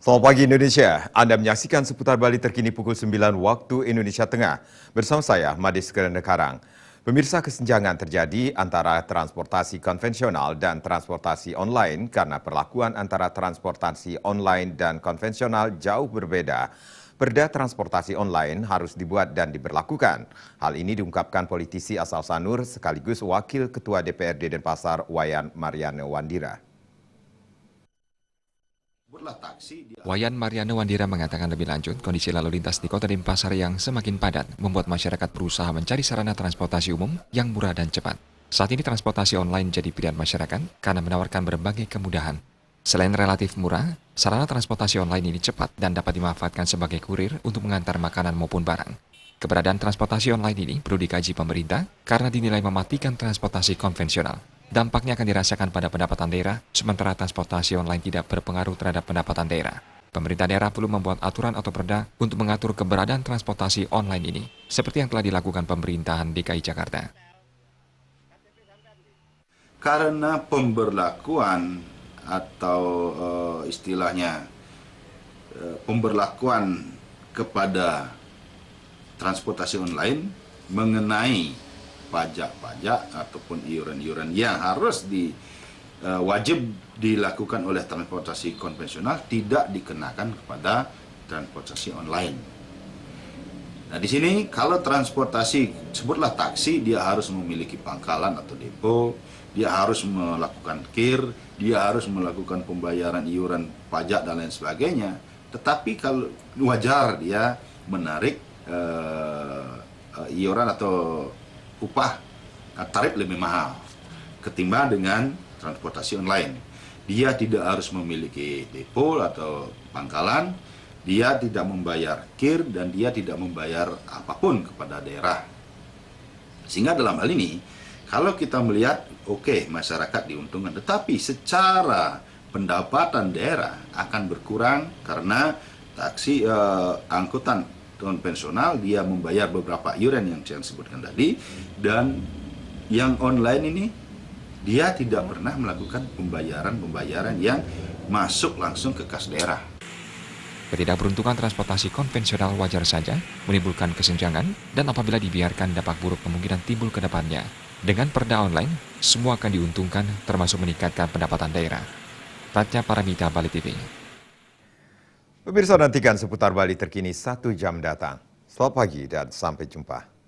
Selamat pagi Indonesia, Anda menyaksikan seputar Bali terkini pukul 9 waktu Indonesia Tengah. Bersama saya, Madis Kerendekarang. Pemirsa, kesenjangan terjadi antara transportasi konvensional dan transportasi online karena perlakuan antara transportasi online dan konvensional jauh berbeda. Perda transportasi online harus dibuat dan diberlakukan. Hal ini diungkapkan politisi asal Sanur sekaligus Wakil Ketua DPRD Denpasar Wayan Mariano Wandira. Wayan Mariano Wandira mengatakan lebih lanjut, kondisi lalu lintas di Kota Denpasar yang semakin padat membuat masyarakat berusaha mencari sarana transportasi umum yang murah dan cepat. Saat ini transportasi online jadi pilihan masyarakat karena menawarkan berbagai kemudahan. Selain relatif murah, sarana transportasi online ini cepat dan dapat dimanfaatkan sebagai kurir untuk mengantar makanan maupun barang. Keberadaan transportasi online ini perlu dikaji pemerintah karena dinilai mematikan transportasi konvensional. Dampaknya akan dirasakan pada pendapatan daerah, sementara transportasi online tidak berpengaruh terhadap pendapatan daerah. Pemerintah daerah perlu membuat aturan atau perda untuk mengatur keberadaan transportasi online ini, seperti yang telah dilakukan pemerintahan DKI Jakarta. Karena pemberlakuan atau istilahnya pemberlakuan kepada transportasi online mengenai pajak-pajak ataupun iuran-iuran yang harus wajib dilakukan oleh transportasi konvensional tidak dikenakan kepada transportasi online. Nah, di sini kalau transportasi, sebutlah taksi, dia harus memiliki pangkalan atau depo, dia harus melakukan kir, dia harus melakukan pembayaran iuran pajak dan lain sebagainya. Tetapi kalau wajar dia menarik iuran atau upah tarif lebih mahal ketimbang dengan transportasi online. Dia tidak harus memiliki depo atau pangkalan, dia tidak membayar kir dan dia tidak membayar apapun kepada daerah. Sehingga dalam hal ini, kalau kita melihat, oke, masyarakat diuntungkan, tetapi secara pendapatan daerah akan berkurang karena taksi angkutan konvensional dia membayar beberapa iuran yang saya sebutkan tadi, dan yang online ini dia tidak pernah melakukan pembayaran yang masuk langsung ke kas daerah. Ketidakberuntungan transportasi konvensional wajar saja menimbulkan kesenjangan, dan apabila dibiarkan dampak buruk kemungkinan timbul ke depannya. Dengan perda online, semua akan diuntungkan termasuk meningkatkan pendapatan daerah. Ratnya Paramita, Bali TV. Pemirsa, nantikan seputar Bali terkini 1 jam datang. Selamat pagi dan sampai jumpa.